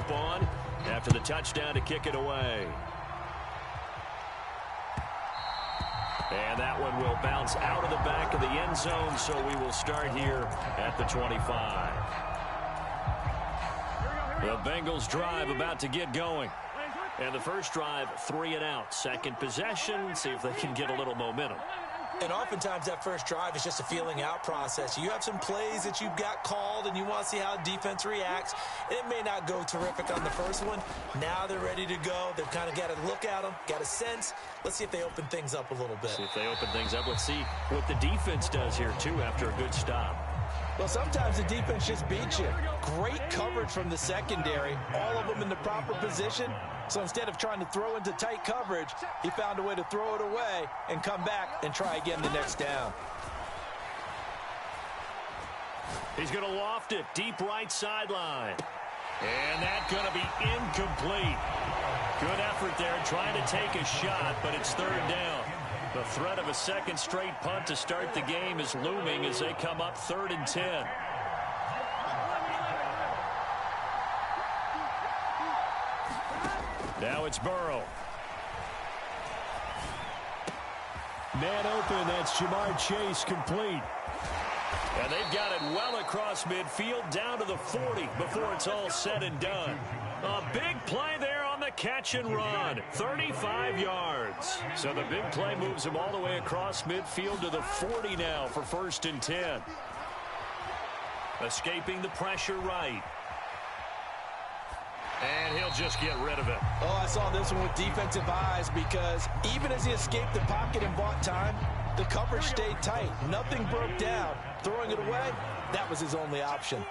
ownership on after the touchdown to kick it away. And that one will bounce out of the back of the end zone, so we will start here at the 25. The Bengals drive about to get going. And the first drive, 3 and out. Second possession, see if they can get a little momentum. And oftentimes that first drive is just a feeling out process. You have some plays that you've got called and you want to see how defense reacts. It may not go terrific on the first one. Now they're ready to go. They've kind of got to look at them, got a sense. Let's see if they open things up a little bit. See if they open things up. Let's see what the defense does here, too, after a good stop. Well, sometimes the defense just beats you. Great coverage from the secondary, all of them in the proper position. So instead of trying to throw into tight coverage, he found a way to throw it away and come back and try again the next down. He's going to loft it deep right sideline. And that's going to be incomplete. Good effort there trying to take a shot, but it's third down. The threat of a second straight punt to start the game is looming as they come up 3rd and 10. Now it's Burrow. Man open, that's Jamar Chase complete. And they've got it well across midfield down to the 40 before it's all said and done. A big play there on the catch and run. 35 yards. So the big play moves him all the way across midfield to the 40 now for 1st and 10. Escaping the pressure right. And he'll just get rid of it. Oh, I saw this one with defensive eyes because even as he escaped the pocket and bought time, the coverage stayed tight. Nothing broke down. Throwing it away, that was his only option.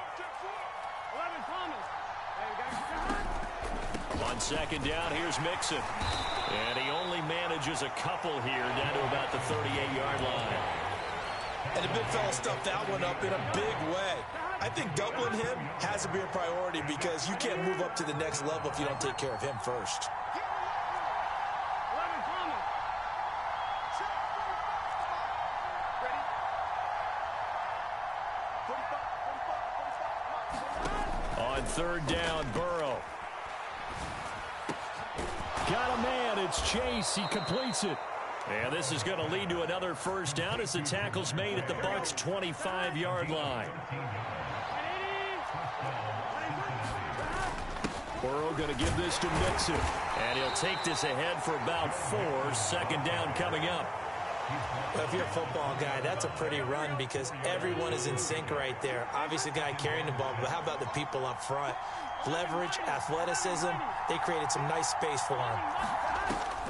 On 2nd down, here's Mixon. And he only manages a couple here down to about the 38-yard line. And the big fella stuffed that one up in a big way. I think doubling him has to be a priority because you can't move up to the next level if you don't take care of him first. On 3rd down, Burrow. Got a man, it's Chase, he completes it. And this is going to lead to another first down as the tackle's made at the Bucs' 25-yard line. Burrow going to give this to Mixon. And he'll take this ahead for about 4. 2nd down coming up. Well, if you're a football guy, that's a pretty run because everyone is in sync right there. Obviously, the guy carrying the ball, but how about the people up front? Leverage, athleticism, they created some nice space for him.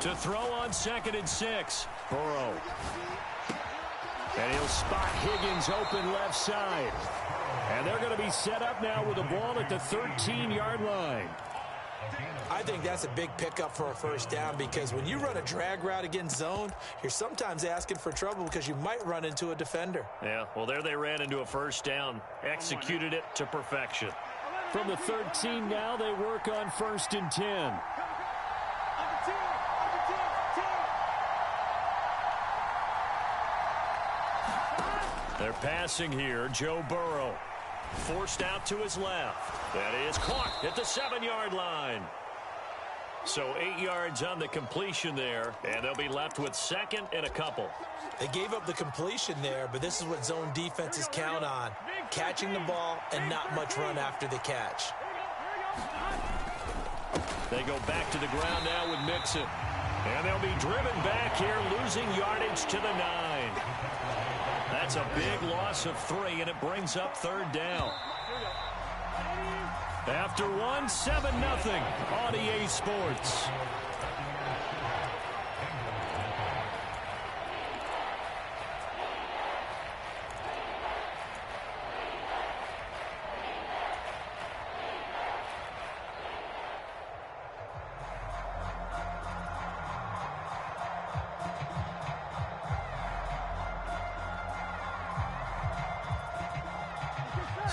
To throw on 2nd and 6. Burrow. And he'll spot Higgins open left side. And they're going to be set up now with the ball at the 13-yard line. I think that's a big pickup for a first down because when you run a drag route against zone, you're sometimes asking for trouble because you might run into a defender. Yeah, well, there they ran into a first down. Executed it to perfection. From the 13 now, they work on 1st and 10. They're passing here. Joe Burrow. Forced out to his left. That is caught at the 7-yard line. So 8 yards on the completion there, and they'll be left with 2nd and a couple. They gave up the completion there, but this is what zone defenses count on. Catching the ball and not much run after the catch. They go back to the ground now with Mixon. And they'll be driven back here, losing yardage to the 9. That's a big loss of 3, and it brings up 3rd down. After 1, 7-0 on EA Sports.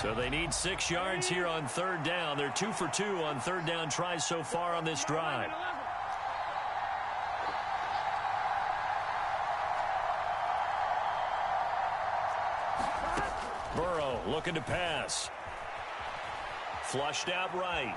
So they need 6 yards here on 3rd down. They're 2 for 2 on 3rd down tries so far on this drive. Burrow looking to pass. Flushed out right.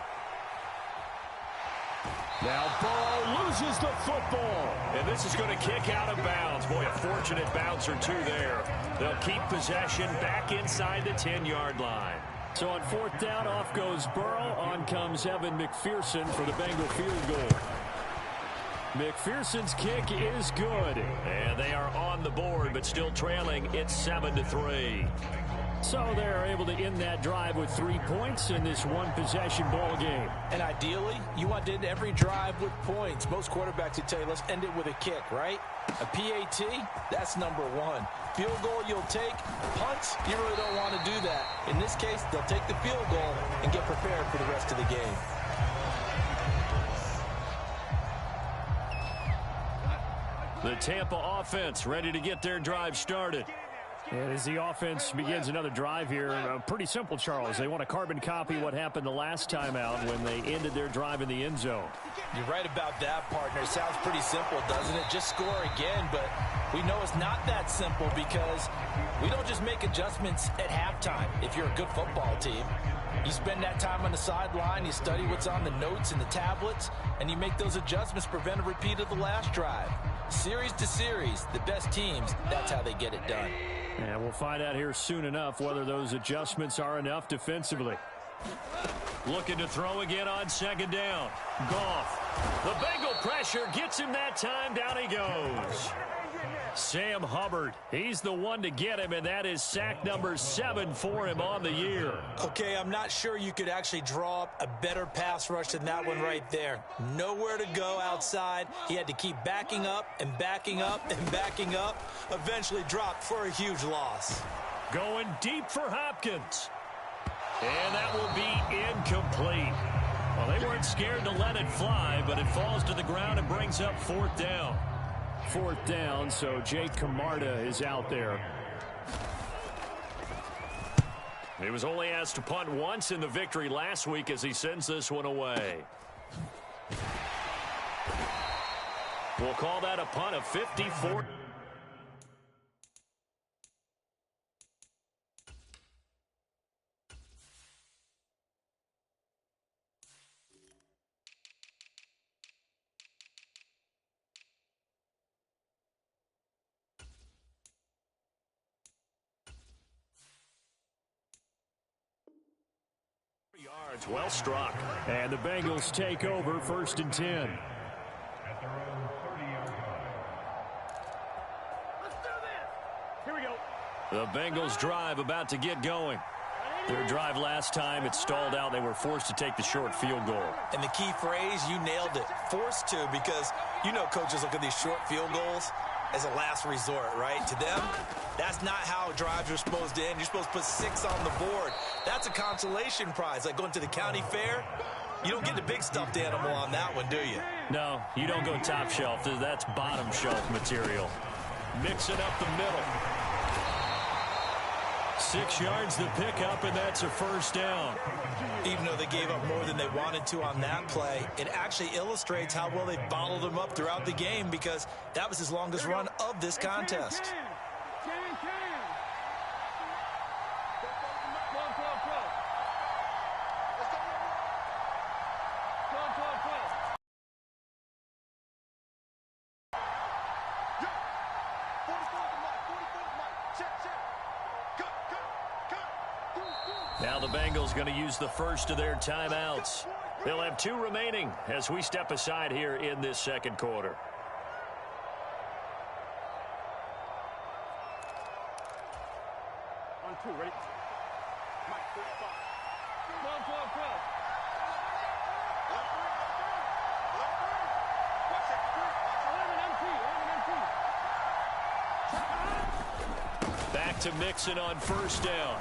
Now Burrow loses the football. And this is going to kick out of bounds. Boy, a fortunate bounce or two there. They'll keep possession back inside the 10-yard line. So on fourth down, off goes Burrow. On comes Evan McPherson for the Bengal field goal. McPherson's kick is good. And they are on the board, but still trailing. It's 7-3. So they're able to end that drive with 3 points in this one-possession ball game. And ideally, you want to end every drive with points. Most quarterbacks would tell you, let's end it with a kick, right? A PAT, that's number one. Field goal you'll take. Punts, you really don't want to do that. In this case, they'll take the field goal and get prepared for the rest of the game. The Tampa offense ready to get their drive started. And as the offense begins another drive here, pretty simple, Charles. They want to carbon copy what happened the last time out when they ended their drive in the end zone. You're right about that, partner. Sounds pretty simple, doesn't it? Just score again, but we know it's not that simple because we don't just make adjustments at halftime if you're a good football team. You spend that time on the sideline, you study what's on the notes and the tablets, and you make those adjustments to prevent a repeat of the last drive. Series to series, the best teams, that's how they get it done. And we'll find out here soon enough whether those adjustments are enough defensively. Looking to throw again on second down. Goff. The Bengal pressure gets him that time. Down he goes. Sam Hubbard, he's the one to get him, and that is sack number 7 for him on the year. Okay, I'm not sure you could actually draw up a better pass rush than that one right there. Nowhere to go outside. He had to keep backing up and backing up and backing up. Eventually dropped for a huge loss. Going deep for Hopkins. And that will be incomplete. Well, they weren't scared to let it fly, but it falls to the ground and brings up fourth down. Fourth down, so Jake Camarda is out there. He was only asked to punt once in the victory last week as he sends this one away. We'll call that a punt of 54. Yards, well struck. And the Bengals take over, 1st and 10. At their own 30-yard line. Let's do this. Here we go. The Bengals drive about to get going. Their drive last time, it stalled out. They were forced to take the short field goal. And the key phrase, you nailed it. Forced to, because you know coaches look at these short field goals as a last resort, right? To them, that's not how drives are supposed to end. You're supposed to put 6 on the board. That's a consolation prize. Like going to the county fair, you don't get the big stuffed animal on that one, do you? No, you don't go top shelf. That's bottom shelf material. Mix it up the middle. 6 yards the pickup, and that's a first down. Even though they gave up more than they wanted to on that play, it actually illustrates how well they bottled them up throughout the game because that was his longest run of this contest. Now the Bengals going to use the first of their timeouts. They'll have 2 remaining as we step aside here in this second quarter. On 2, ready? Mike, 45. 12, 12, 12. Back to Mixon on first down.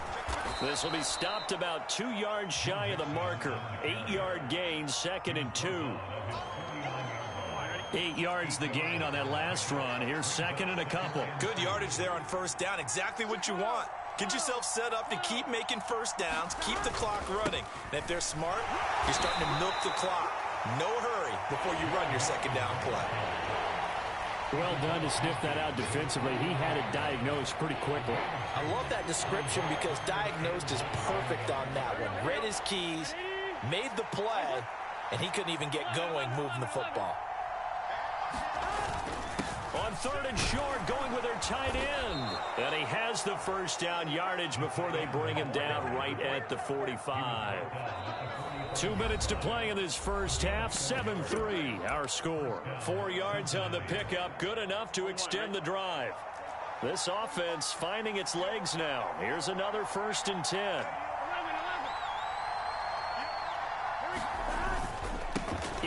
This will be stopped about 2 yards shy of the marker. 8-yard gain, 2nd and 2. 8 yards the gain on that last run. Here's 2nd and a couple. Good yardage there on first down. Exactly what you want. Get yourself set up to keep making first downs, keep the clock running. And if they're smart, you're starting to milk the clock. No hurry before you run your second down play. Well done to sniff that out defensively. He had it diagnosed pretty quickly. I love that description because diagnosed is perfect on that one. Read his keys, made the play, and he couldn't even get going moving the football. On 3rd and short, going with their tight end. And he has the first down yardage before they bring him down right at the 45. 2 minutes to play in this first half. 7-3, our score. 4 yards on the pickup, good enough to extend the drive. This offense finding its legs now. Here's another 1st and 10.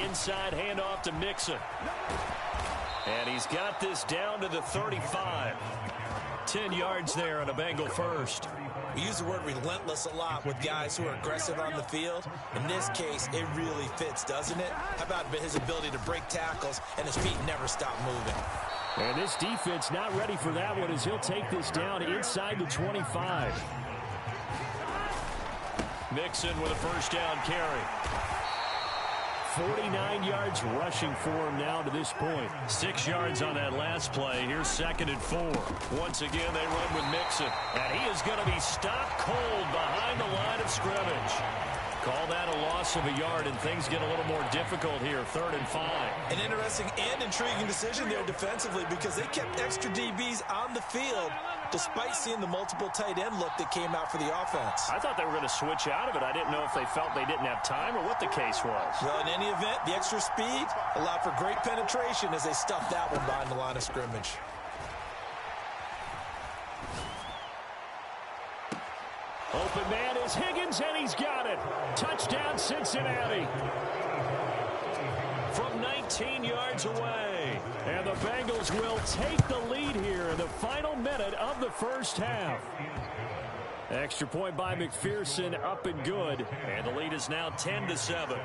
Inside handoff to Mixon. And he's got this down to the 35. 10 yards there on a Bengal first. We use the word relentless a lot with guys who are aggressive on the field. In this case, it really fits, doesn't it? How about his ability to break tackles and his feet never stop moving? And this defense not ready for that one as he'll take this down inside the 25. Mixon with a first down carry. 49 yards rushing for him now to this point. 6 yards on that last play. Here's 2nd and 4. Once again, they run with Mixon. And he is going to be stopped cold behind the line of scrimmage. Call that a loss of a yard, and things get a little more difficult here. 3rd and 5. An interesting and intriguing decision there defensively because they kept extra DBs on the field despite seeing the multiple tight end look that came out for the offense. I thought they were going to switch out of it. I didn't know if they felt they didn't have time or what the case was. Well, in any event, the extra speed allowed for great penetration as they stuffed that one behind the line of scrimmage. Open man is Higgins, and he's got it. Touchdown, Cincinnati. From 19 yards away. And the Bengals will take the lead here in the final minute of the first half. Extra point by McPherson, up and good. And the lead is now 10-7.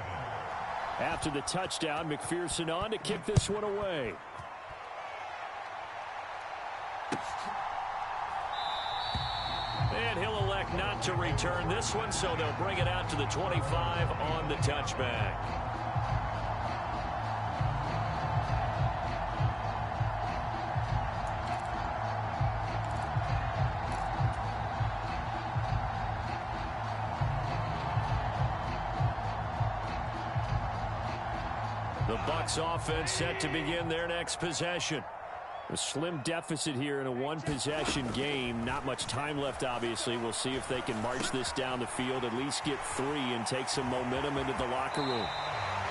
After the touchdown, McPherson on to kick this one away. And he'll elect not to return this one, so they'll bring it out to the 25 on the touchback. The Bucs offense set to begin their next possession. A slim deficit here in a one-possession game. Not much time left, obviously. We'll see if they can march this down the field, at least get 3 and take some momentum into the locker room.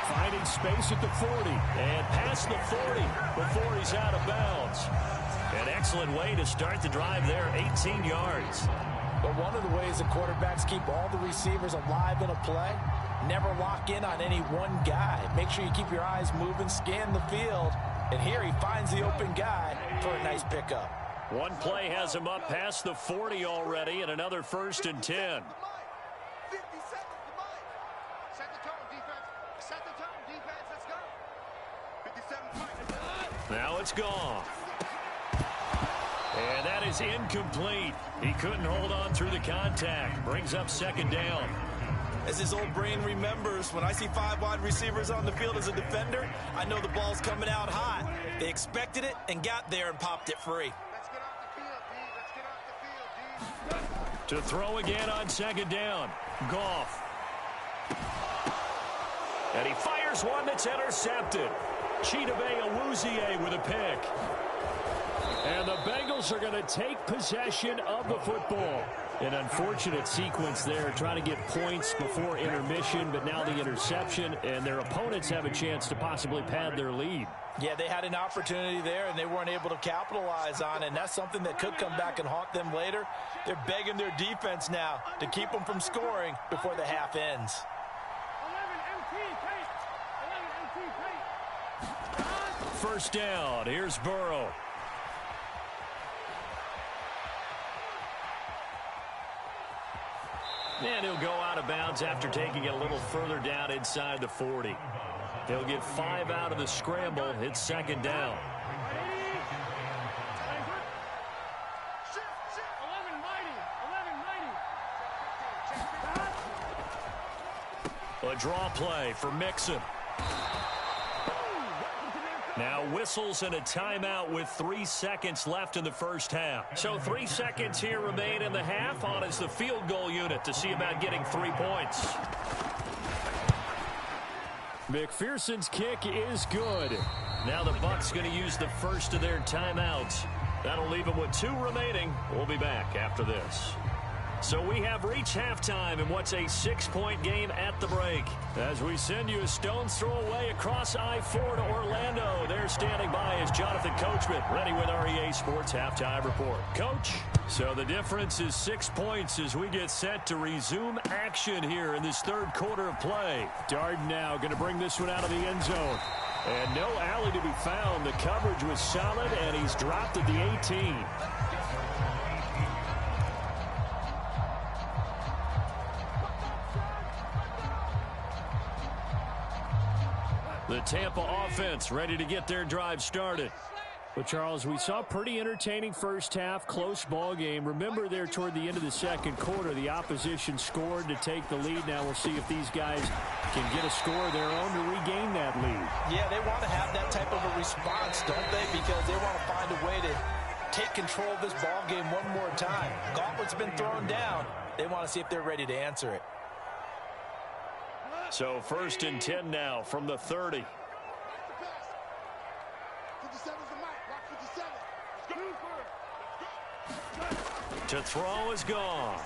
Finding space at the 40 and past the 40 before he's out of bounds. An excellent way to start the drive there, 18 yards. But one of the ways the quarterbacks keep all the receivers alive in a play, never lock in on any one guy. Make sure you keep your eyes moving, scan the field. And here he finds the open guy for a nice pickup. One play has him up past the 40 already, and another 1st and 10. 50 seconds to Mike. Set the tone, defense. Set the tone, defense. Let's go. 57 points. Now it's gone. And that is incomplete. He couldn't hold on through the contact. Brings up 2nd down. As his old brain remembers, when I see 5 wide receivers on the field as a defender, I know the ball's coming out hot. They expected it and got there and popped it free. Let's get off the field, D. Let's get off the field, D. To throw again on 2nd down. Goff. And he fires one that's intercepted. Chidobe Awuzie with a pick. And the Bengals are going to take possession of the football. An unfortunate sequence there, trying to get points before intermission, but now the interception, and their opponents have a chance to possibly pad their lead. Yeah, they had an opportunity there, and they weren't able to capitalize on it, and that's something that could come back and haunt them later. They're begging their defense now to keep them from scoring before the half ends. 1st down. Here's Burrow. And he'll go out of bounds after taking it a little further down inside the 40. They'll get 5 out of the scramble. It's 2nd down. A draw play for Mixon. Now whistles and a timeout with 3 seconds left in the first half. So 3 seconds here remain in the half. On is the field goal unit to see about getting 3 points. McPherson's kick is good. Now the Bucs going to use the first of their timeouts. That'll leave them with 2 remaining. We'll be back after this. So we have reached halftime in what's a 6-point game at the break. As we send you a stone's throw away across I-4 to Orlando. There standing by is Jonathan Coachman, ready with REA Sports Halftime Report. Coach, so the difference is 6 points as we get set to resume action here in this third quarter of play. Darden now going to bring this one out of the end zone. And no alley to be found. The coverage was solid, and he's dropped at the 18. The Tampa offense ready to get their drive started. But, Charles, we saw a pretty entertaining first half, close ball game. Remember there toward the end of the second quarter, the opposition scored to take the lead. Now we'll see if these guys can get a score of their own to regain that lead. Yeah, they want to have that type of a response, don't they? Because they want to find a way to take control of this ball game one more time. Gauntlet's been thrown down. They want to see if they're ready to answer it. So 1st and 10 now from the 30. To throw is gone.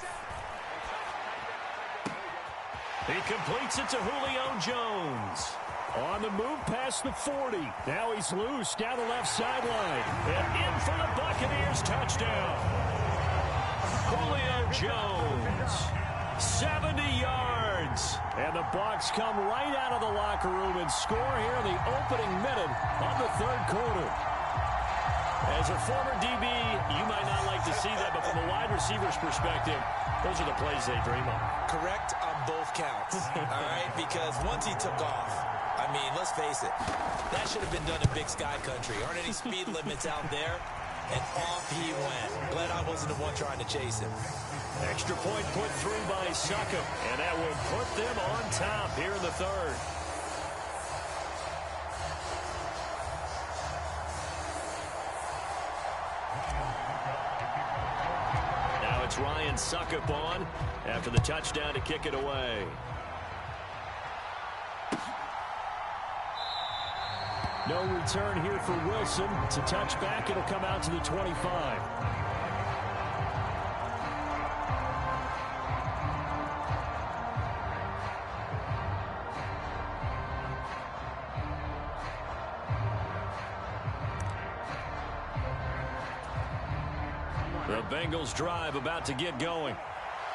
He completes it to Julio Jones. On the move past the 40. Now he's loose down the left sideline. And in for the Buccaneers touchdown. Julio Jones. 70 yards. And the Bucs come right out of the locker room and score here in the opening minute of the third quarter. As a former DB, you might not like to see that, but from a wide receiver's perspective, those are the plays they dream of. Correct on both counts, all right? Because once he took off, I mean, let's face it, that should have been done in Big Sky Country. Aren't any speed limits out there? And off he went. Glad I wasn't the one trying to chase him. Extra point put through by Succop, and that will put them on top here in the third. Now it's Ryan Succop on after the touchdown to kick it away. No return here for Wilson. It's a touchback. It'll come out to the 25. The Bengals drive about to get going.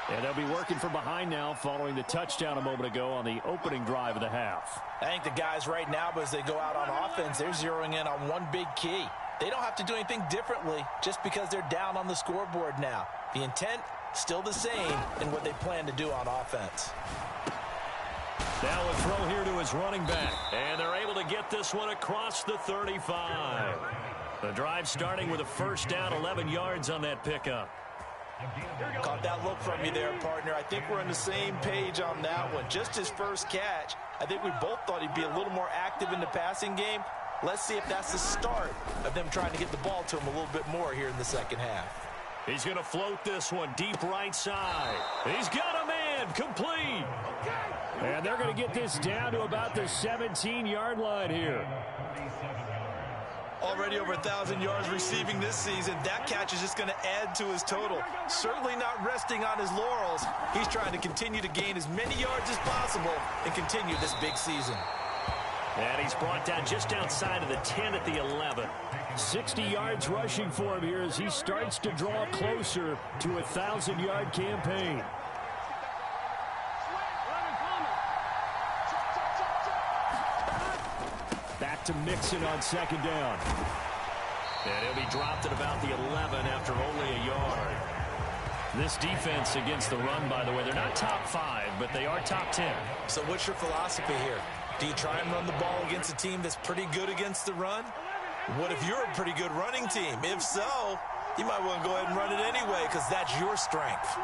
And they'll be working from behind now following the touchdown a moment ago on the opening drive of the half. I think the guys right now, as they go out on offense, they're zeroing in on one big key. They don't have to do anything differently just because they're down on the scoreboard now. The intent, still the same in what they plan to do on offense. Now a throw here to his running back. And they're able to get this one across the 35. The drive starting with a first down, 11 yards on that pickup. Caught that look from you there, partner. I think we're on the same page on that one. Just his first catch. I think we both thought he'd be a little more active in the passing game. Let's see if that's the start of them trying to get the ball to him a little bit more here in the second half. He's going to float this one deep right side. He's got a man complete. And they're going to get this down to about the 17-yard line here. Already over 1,000 yards receiving this season. That catch is just going to add to his total. Certainly not resting on his laurels. He's trying to continue to gain as many yards as possible and continue this big season. And he's brought down just outside of the 10 at the 11. 60 yards rushing for him here as he starts to draw closer to a 1,000-yard campaign. Back to Mixon on second down. And he'll be dropped at about the 11 after only a yard. This defense against the run, by the way, they're not top 5, but they are top 10. So what's your philosophy here? Do you try and run the ball against a team that's pretty good against the run? What if you're a pretty good running team? If so, you might want to go ahead and run it anyway because that's your strength.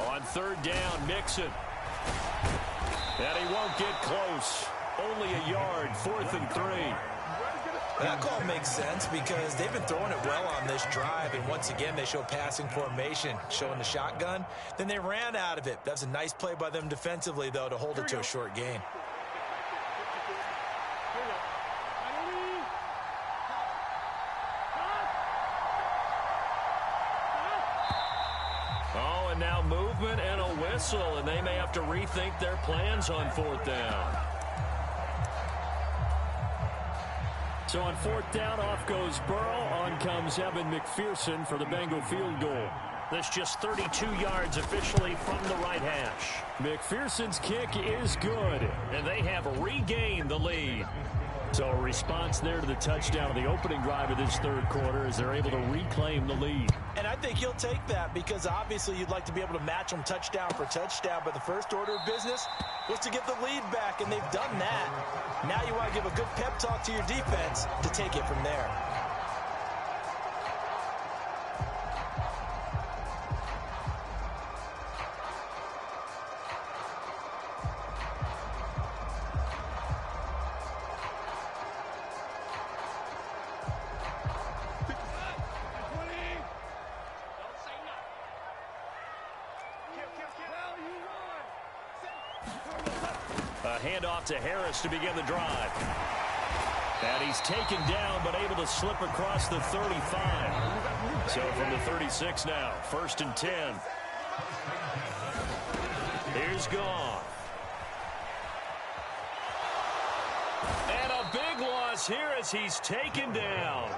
On third down, Mixon. And he won't get close. Only a yard, 4th and 3. That call makes sense because they've been throwing it well on this drive, and once again, they show passing formation, showing the shotgun. Then they ran out of it. That's a nice play by them defensively, though, to hold it to a short gain. Oh, and now movement and a whistle, and they may have to rethink their plans on fourth down. So on fourth down, off goes Burrow. On comes Evan McPherson for the Bengal field goal. That's just 32 yards officially from the right hash. McPherson's kick is good, and they have regained the lead. So a response there to the touchdown of the opening drive of this third quarter as they're able to reclaim the lead. And I think he'll take that because obviously you'd like to be able to match them touchdown for touchdown, but the first order of business was to get the lead back, and they've done that. Now you want to give a good pep talk to your defense to take it from there. A handoff to Harris to begin the drive. And he's taken down but able to slip across the 35. So from the 36 now, 1st and 10. Here's Goff. And a big loss here as he's taken down.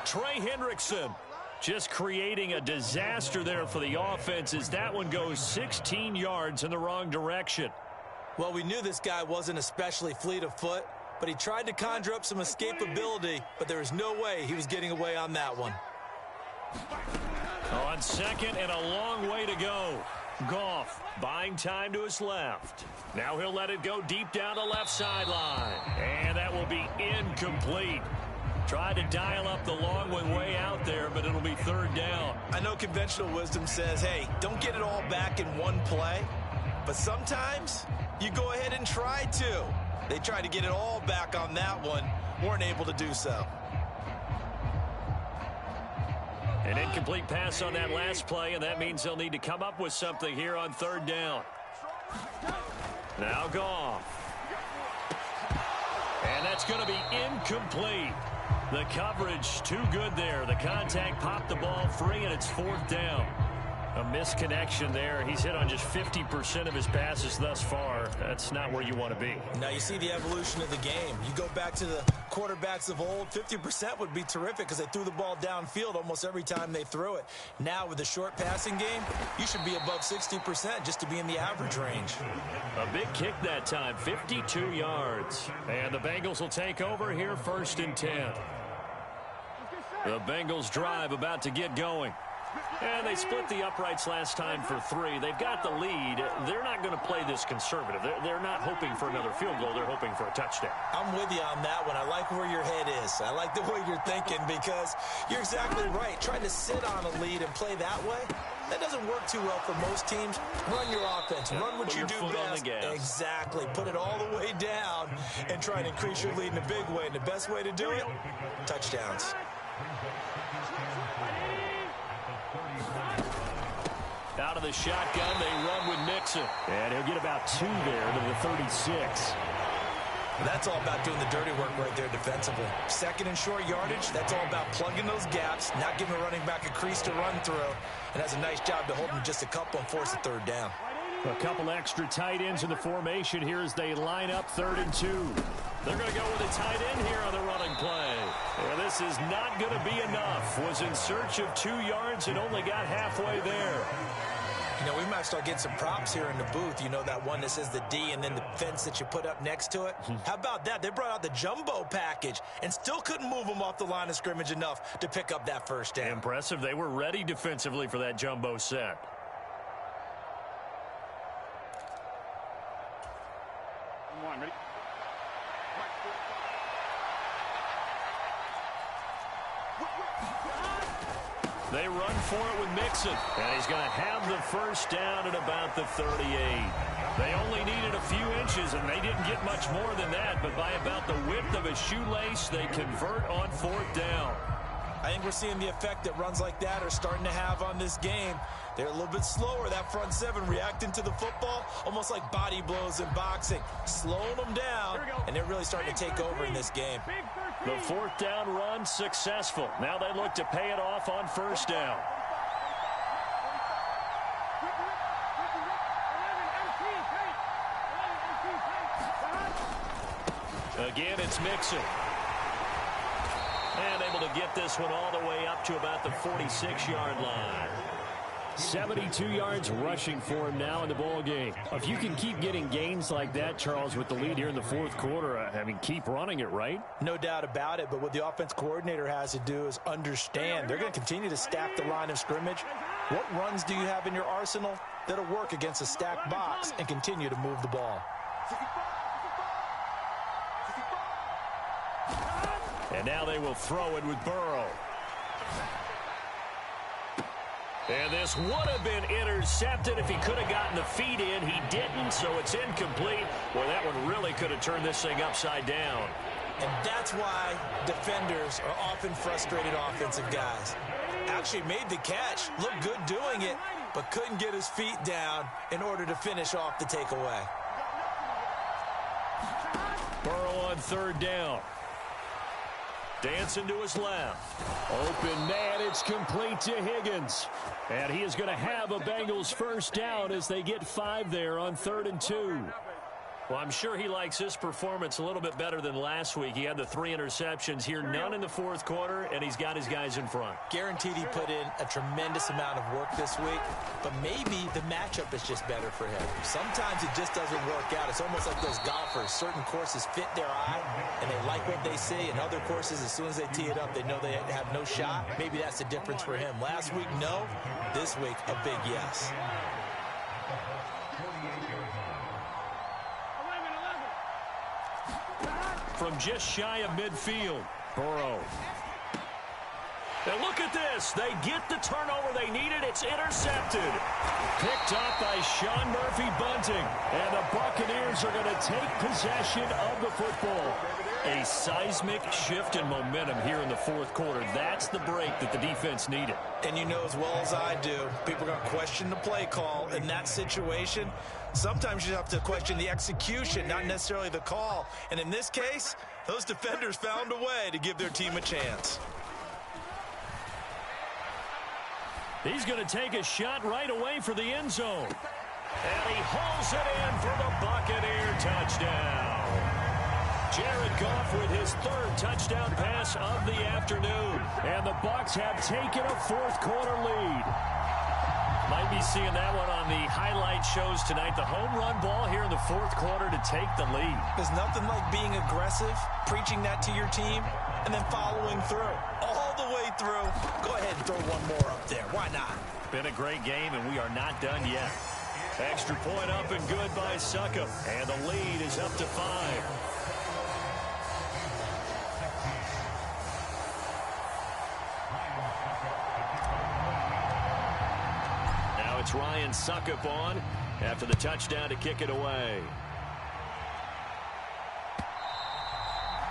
Trey Hendrickson just creating a disaster there for the offense as that one goes 16 yards in the wrong direction. Well, we knew this guy wasn't especially fleet of foot, but he tried to conjure up some escapability, but there was no way he was getting away on that one. On second and a long way to go. Goff buying time to his left. Now he'll let it go deep down the left sideline. And that will be incomplete. Tried to dial up the long one way out there, but it'll be third down. I know conventional wisdom says, hey, don't get it all back in one play, but sometimes you go ahead and try to. They tried to get it all back on that one, weren't able to do so. An incomplete pass on that last play, and that means they'll need to come up with something here on third down. Now Goff. And that's going to be incomplete. The coverage too good there. The contact popped the ball free, and it's fourth down. A misconnection there. He's hit on just 50% of his passes thus far. That's not where you want to be. Now you see the evolution of the game. You go back to the quarterbacks of old, 50% would be terrific because they threw the ball downfield almost every time they threw it. Now with the short passing game, you should be above 60% just to be in the average range. A big kick that time, 52 yards. And the Bengals will take over here, 1st and 10. The Bengals drive about to get going. And they split the uprights last time for 3. They've got the lead. They're not going to play this conservative. They're not hoping for another field goal. They're hoping for a touchdown. I'm with you on that one. I like where your head is. I like the way you're thinking because you're exactly right. Trying to sit on a lead and play that way, that doesn't work too well for most teams. Run your offense. Run what you do best. Exactly. Put it all the way down and try and increase your lead in a big way. And the best way to do it, touchdowns. Out of the shotgun, they run with Mixon. And he'll get about 2 there to the 36. That's all about doing the dirty work right there defensively. Second and short yardage, that's all about plugging those gaps, not giving a running back a crease to run through. And that's a nice job to hold them just a couple and force a third down. A couple extra tight ends in the formation here as they line up 3rd and 2. They're going to go with a tight end here on the running play. And this is not going to be enough. Was in search of 2 yards and only got halfway there. You know, we might start getting some props here in the booth. You know, that one that says the D and then the fence that you put up next to it. How about that? They brought out the jumbo package and still couldn't move them off the line of scrimmage enough to pick up that first down. Impressive. They were ready defensively for that jumbo set. Come on, ready? They run for it with Mixon, and he's going to have the first down at about the 38. They only needed a few inches, and they didn't get much more than that, but by about the width of a shoelace, they convert on fourth down. I think we're seeing the effect that runs like that are starting to have on this game. They're a little bit slower, that front seven, reacting to the football, almost like body blows in boxing, slowing them down, and they're really starting to take over in this game. The fourth down run successful. Now they look to pay it off on first down. Again, it's Mixon. And able to get this one all the way up to about the 46-yard line. 72 yards rushing for him now in the ball game. If you can keep getting gains like that, Charles, with the lead here in the fourth quarter, I mean, keep running it, right? No doubt about it, but what the offense coordinator has to do is understand they're going to continue to stack the line of scrimmage. What runs do you have in your arsenal that'll work against a stacked box and continue to move the ball? And now they will throw it with Burrow. And this would have been intercepted if he could have gotten the feet in. He didn't, so it's incomplete. Well, that one really could have turned this thing upside down. And that's why defenders are often frustrated offensive guys. Actually made the catch, looked good doing it, but couldn't get his feet down in order to finish off the takeaway. Burrow on third down. Dancing to his left. Open man, it's complete to Higgins. And he is going to have a Bengals first down as they get 5 there on 3rd and 2. Well, I'm sure he likes this performance a little bit better than last week. He had the 3 interceptions here, none in the fourth quarter, and he's got his guys in front. Guaranteed he put in a tremendous amount of work this week, but maybe the matchup is just better for him. Sometimes it just doesn't work out. It's almost like those golfers. Certain courses fit their eye, and they like what they see, and other courses, as soon as they tee it up, they know they have no shot. Maybe that's the difference for him. Last week, no. This week, a big yes. From just shy of midfield, Burrow. And look at this. They get the turnover they needed. It's intercepted. Picked up by Sean Murphy-Bunting. And the Buccaneers are going to take possession of the football. A seismic shift in momentum here in the fourth quarter. That's the break that the defense needed. And you know as well as I do, people are going to question the play call in that situation. Sometimes you have to question the execution, not necessarily the call. And in this case, those defenders found a way to give their team a chance. He's going to take a shot right away for the end zone. And he hauls it in for the Buccaneer touchdown. Jared Goff with his 3rd touchdown pass of the afternoon. And the Bucs have taken a fourth quarter lead. Might be seeing that one on the highlight shows tonight. The home run ball here in the fourth quarter to take the lead. There's nothing like being aggressive, preaching that to your team, and then following through. All the way through. Go ahead and throw one more up there. Why not? Been a great game, and we are not done yet. Extra point up and good by Succop. And the lead is up to 5. It's Ryan Succop on after the touchdown to kick it away.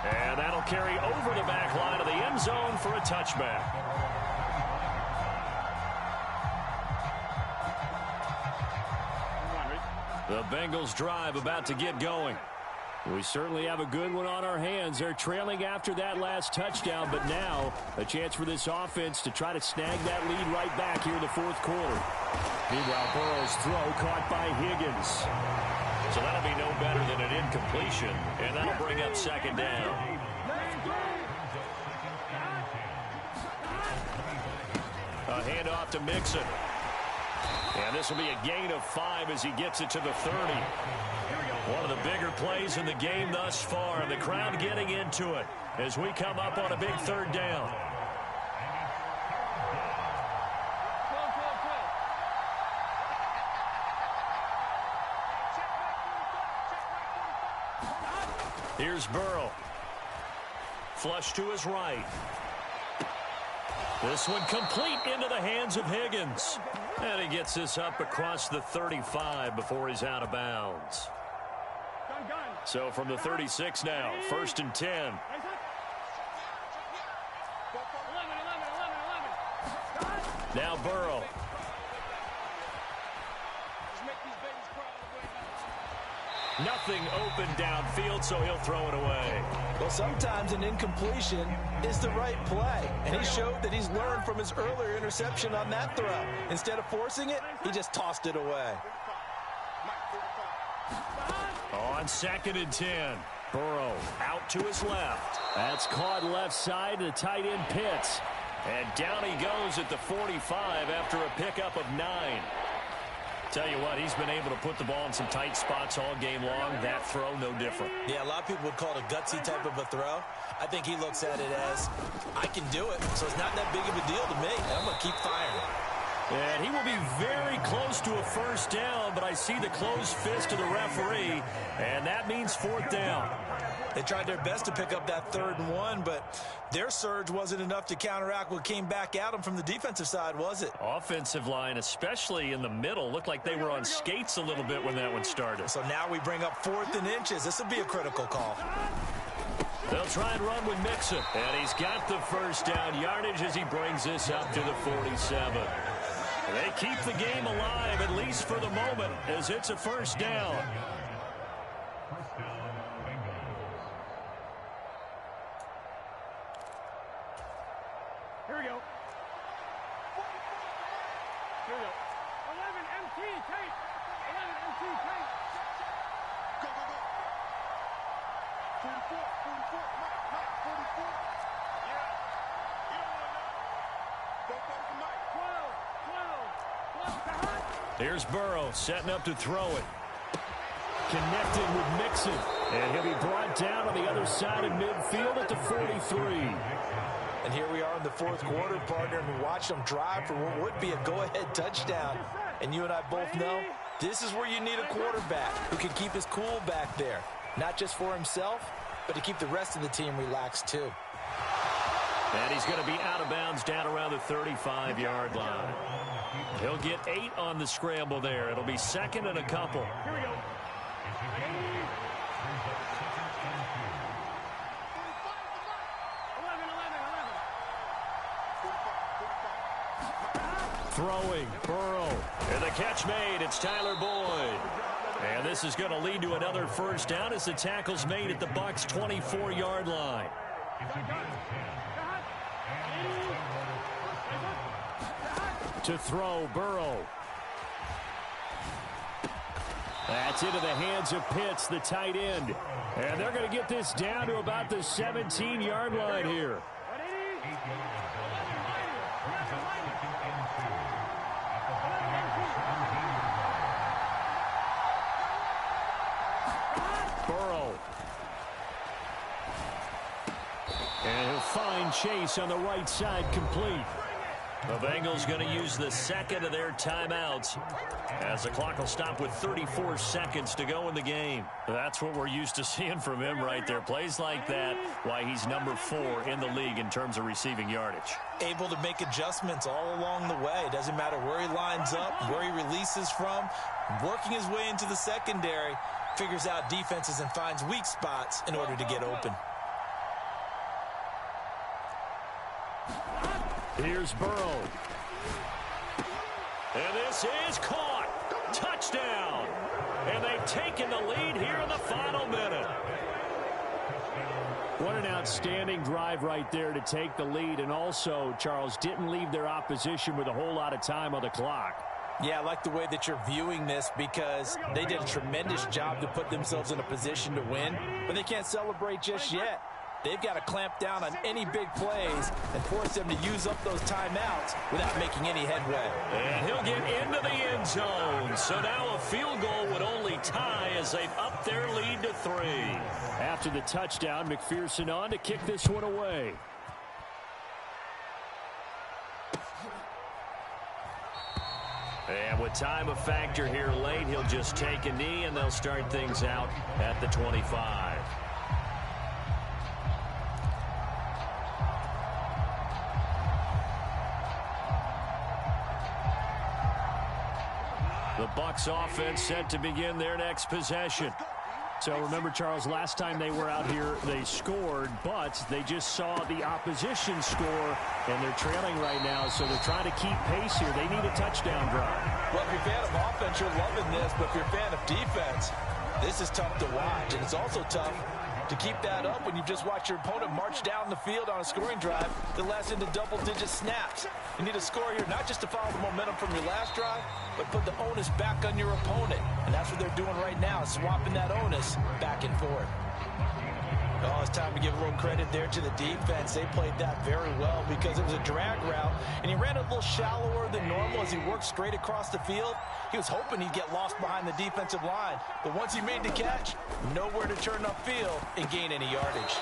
And that'll carry over the back line of the end zone for a touchback. The Bengals drive about to get going. We certainly have a good one on our hands. They're trailing after that last touchdown, but now a chance for this offense to try to snag that lead right back here in the fourth quarter. Meanwhile, Burrow's throw caught by Higgins. So that'll be no better than an incompletion, and that'll bring up 2nd down. A handoff to Mixon. And this will be a gain of 5 as he gets it to the 30. One of the bigger plays in the game thus far, and the crowd getting into it as we come up on a big 3rd down. Here's Burrow. Flush to his right. This one complete into the hands of Higgins. And he gets this up across the 35 before he's out of bounds. So from the 36 now, 1st and 10. Now Burrow. Nothing open downfield, so he'll throw it away. Well, sometimes an incompletion is the right play, and he showed that he's learned from his earlier interception on that throw. Instead of forcing it, he just tossed it away. On 2nd and 10, Burrow out to his left. That's caught left side to the tight end Pitts. And down he goes at the 45 after a pickup of 9. Tell you what, he's been able to put the ball in some tight spots all game long. That throw, no different. Yeah, a lot of people would call it a gutsy type of a throw. I think he looks at it as, I can do it, so it's not that big of a deal to me, and I'm going to keep firing. And he will be very close to a first down, but I see the closed fist of the referee, and that means 4th down. They tried their best to pick up that 3rd and 1, but their surge wasn't enough to counteract what came back at them from the defensive side, was it? Offensive line, especially in the middle, looked like they were on skates a little bit when that one started. So now we bring up 4th and inches. This will be a critical call. They'll try and run with Mixon, and he's got the first down yardage as he brings this up to the 47. They keep the game alive, at least for the moment, as it's a first down. Here we go. 11 MT tape. 11 MT tape. Go, go, go. 44, 44, Mike, 44. Yeah. You don't want to know. Go for Mike. 12. Here's Burrow setting up to throw it. Connected with Mixon. And he'll be brought down on the other side of midfield at the 43. And here we are in the 4th quarter, partner, and we watched them drive for what would be a go-ahead touchdown. And you and I both know this is where you need a quarterback who can keep his cool back there. Not just for himself, but to keep the rest of the team relaxed too. And he's going to be out of bounds down around the 35-yard line. He'll get 8 on the scramble there. It'll be 2nd and a couple. Here we go. Throwing, Burrow, and the catch made. It's Tyler Boyd. And this is going to lead to another first down as the tackle's made at the Bucs' 24-yard line. To throw, Burrow. That's into the hands of Pitts, the tight end. And they're going to get this down to about the 17-yard line here. Burrow. And he'll find Chase on the right side complete. The Bengals going to use the 2nd of their timeouts as the clock will stop with 34 seconds to go in the game. That's what we're used to seeing from him right there. Plays like that, why he's number 4 in the league in terms of receiving yardage. Able to make adjustments all along the way. Doesn't matter where he lines up, where he releases from. Working his way into the secondary, figures out defenses and finds weak spots in order to get open. Here's Burrow. And this is caught. Touchdown. And they've taken the lead here in the final minute. What an outstanding drive right there to take the lead. And also, Charles, didn't leave their opposition with a whole lot of time on the clock. Yeah, I like the way that you're viewing this because they did a tremendous job to put themselves in a position to win, but they can't celebrate just yet. They've got to clamp down on any big plays and force them to use up those timeouts without making any headway. And he'll get into the end zone. So now a field goal would only tie as they've upped their lead to 3. After the touchdown, McPherson on to kick this one away. And with time a factor here late, he'll just take a knee and they'll start things out at the 25. The Bucs offense set to begin their next possession. So remember, Charles, last time they were out here, they scored, but they just saw the opposition score, and they're trailing right now, so they're trying to keep pace here. They need a touchdown drive. Well, if you're a fan of offense, you're loving this, but if you're a fan of defense, this is tough to watch, and it's also tough to keep that up when you just watch your opponent march down the field on a scoring drive that lasts into double-digit snaps. You need a score here not just to follow the momentum from your last drive, but put the onus back on your opponent. And that's what they're doing right now, swapping that onus back and forth. Oh, it's time to give a little credit there to the defense. They played that very well because it was a drag route, and he ran a little shallower than normal as he worked straight across the field. He was hoping he'd get lost behind the defensive line, but once he made the catch, nowhere to turn upfield and gain any yardage.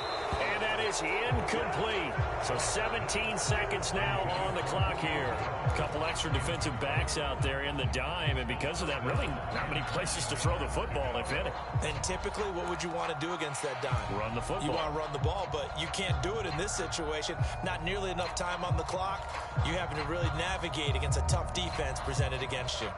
And that is incomplete. So 17 seconds now on the clock here. A couple extra defensive backs out there in the dime, and because of that, really not many places to throw the football, if any. And typically, what would you want to do against that dime? Run the football. You want to run the ball, but you can't do it in this situation. Not nearly enough time on the clock. You having to really navigate against a tough defense presented against you.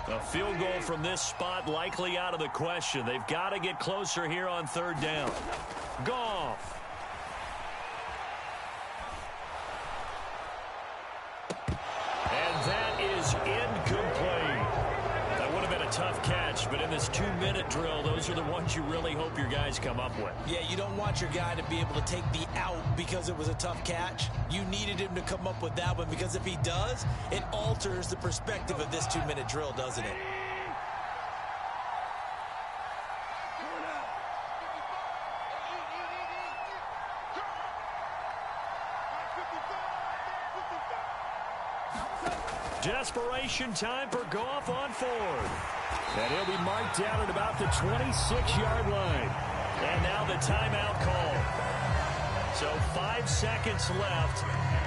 A field goal from this spot likely out of the question. They've got to get closer here on third down. Goff. And that is incomplete. That would have been a tough catch, but in this 2-minute drill, those are the ones you really hope your guys come up with. Yeah, you don't want your guy to be able to take the out because it was a tough catch. You needed him to come up with that one because if he does, it alters the perspective of this 2-minute drill, doesn't it? Desperation time for Goff on fourth. And he'll be marked down at about the 26-yard line. And now the timeout call. So 5 seconds left,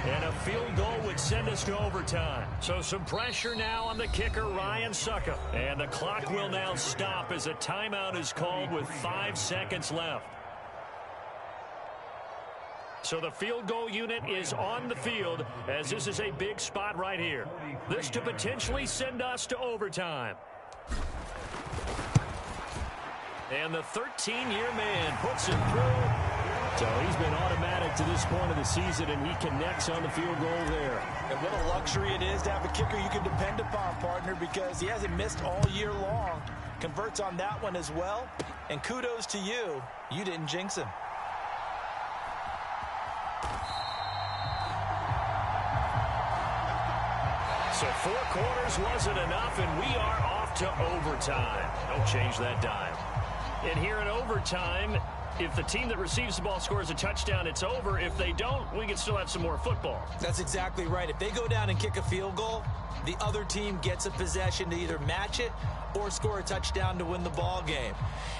and a field goal would send us to overtime. So some pressure now on the kicker, Ryan Suckup. And the clock will now stop as a timeout is called with 5 seconds left. So the field goal unit is on the field as this is a big spot right here. This to potentially send us to overtime. And the 13-year man puts it through. So he's been automatic to this point of the season, and he connects on the field goal there. And what a luxury it is to have a kicker you can depend upon, partner, because he hasn't missed all year long. Converts on that one as well. And kudos to you. You didn't jinx him. So 4 quarters wasn't enough, and we are off to overtime. Don't change that dime. And here in overtime, if the team that receives the ball scores a touchdown, it's over. If they don't, we can still have some more football. That's exactly right. If they go down and kick a field goal, the other team gets a possession to either match it or score a touchdown to win the ball game.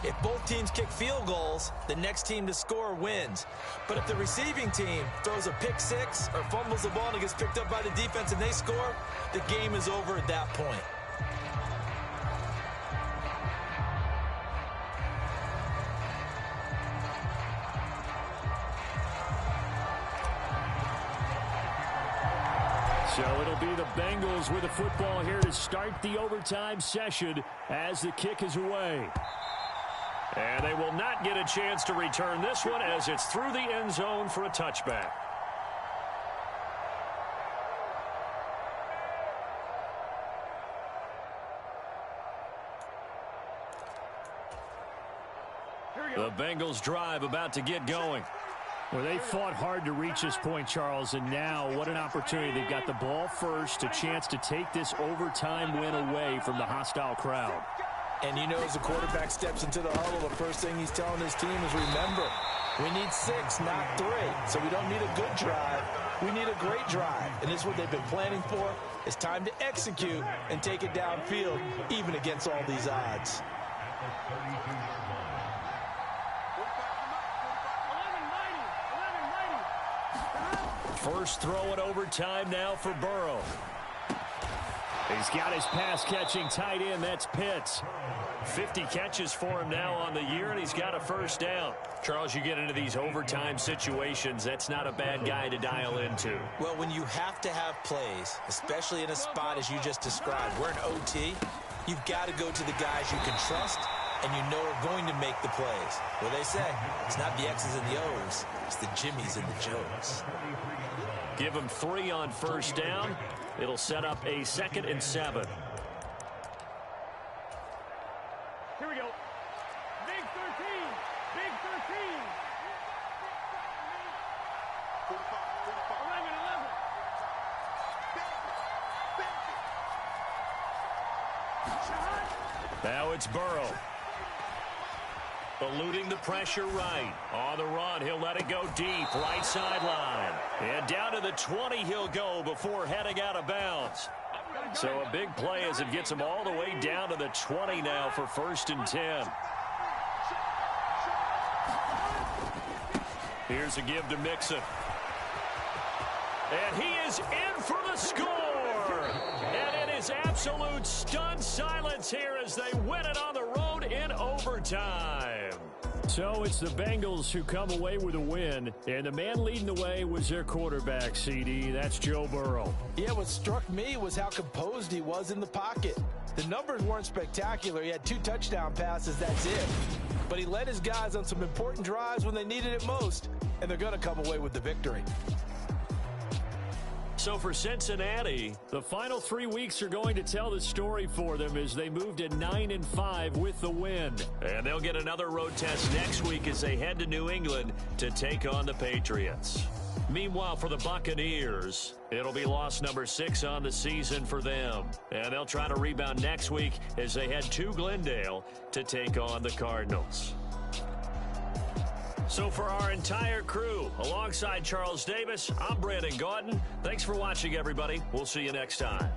If both teams kick field goals, the next team to score wins. But if the receiving team throws a pick six or fumbles the ball and it gets picked up by the defense and they score, the game is over at that point. So it'll be the Bengals with the football here to start the overtime session as the kick is away. And they will not get a chance to return this one as it's through the end zone for a touchback. The Bengals drive about to get going. Well, they fought hard to reach this point, Charles, and now what an opportunity. They've got the ball first, a chance to take this overtime win away from the hostile crowd. And you know, as the quarterback steps into the huddle, the first thing he's telling his team is, remember, we need 6, not 3. So we don't need a good drive. We need a great drive. And this is what they've been planning for. It's time to execute and take it downfield, even against all these odds. First throw in overtime now for Burrow. He's got his pass-catching tight end. That's Pitts. 50 catches for him now on the year, and he's got a first down. Charles, you get into these overtime situations, that's not a bad guy to dial into. Well, when you have to have plays, especially in a spot as you just described, we're in OT, you've got to go to the guys you can trust and you know are going to make the plays. Well, they say it's not the X's and the O's, it's the Jimmies and the Joes. Give him 3 on first down. It'll set up a 2nd and 7. Here we go. Big 13. Big 13. 11. Now it's Burrow. Eluding the pressure right. On the run, he'll let it go deep. Right sideline. And down to the 20 he'll go before heading out of bounds. So a big play as it gets him all the way down to the 20 now for 1st and 10. Here's a give to Mixon. And he is in for the score. And it is absolute stunned silence here as they win it on the road in overtime. So it's the Bengals who come away with a win, and the man leading the way was their quarterback, CD. That's Joe Burrow. Yeah, what struck me was how composed he was in the pocket. The numbers weren't spectacular. He had 2 touchdown passes, that's it. But he led his guys on some important drives when they needed it most, and they're going to come away with the victory. So for Cincinnati, the final 3 weeks are going to tell the story for them as they move to 9-5 with the win. And they'll get another road test next week as they head to New England to take on the Patriots. Meanwhile, for the Buccaneers, it'll be loss number 6 on the season for them. And they'll try to rebound next week as they head to Glendale to take on the Cardinals. So for our entire crew, alongside Charles Davis, I'm Brandon Gauton. Thanks for watching, everybody. We'll see you next time.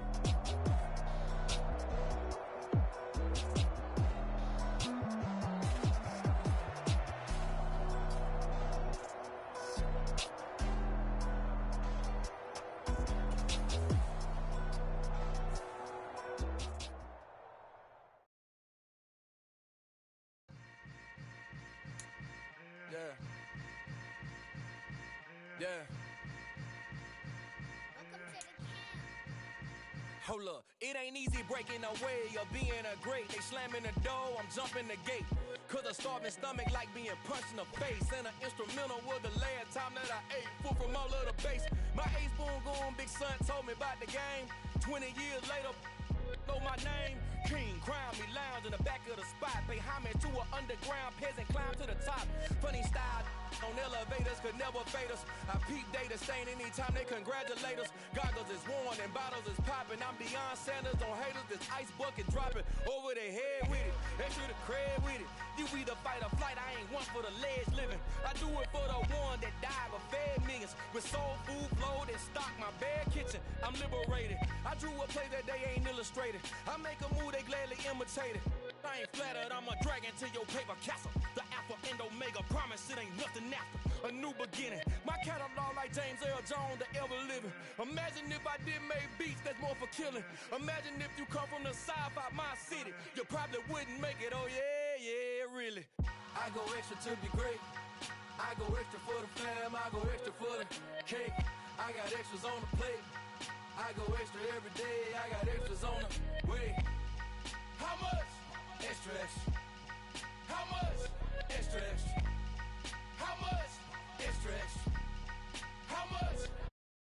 Yeah. Hold up, it ain't easy breaking away or being a great. They slamming the door, I'm jumping the gate. Cause a starving stomach like being punched in the face. And an instrumental was the last time that I ate. Food from all of the base. My ace boom goon, big son told me about the game. 20 years later, know my name. King, crown me, lounge in the back of the spot. Pay homage to an underground peasant, climb to the top. Funny style on elevators could never fade us. I peep data stain anytime they congratulate us. Goggles is worn and bottles is popping. I'm Deion Sanders on haters, this ice bucket dropping over their head with it. Extra the cred with it. You either fight or flight, I ain't one for the ledge living. I do it for the one that died but fed millions. With soul food flowed and stock my bare kitchen. I'm liberated. I drew a play that they ain't illustrated. I make a move they gladly imitated. I ain't flattered, I'm a dragon to your paper castle. The alpha and omega, promise it ain't nothing after. A new beginning. My catalog like James Earl Jones, the ever living. Imagine if I did make beats that's more for killing. Imagine if you come from the south out my city. You probably wouldn't make it, oh yeah, really. I go extra to be great. I go extra for the fam, I go extra for the cake. I got extras on the plate. I go extra every day, I got extras on the way. How much? Extra, extra. How much? Extra, extra. How much? Extra, extra.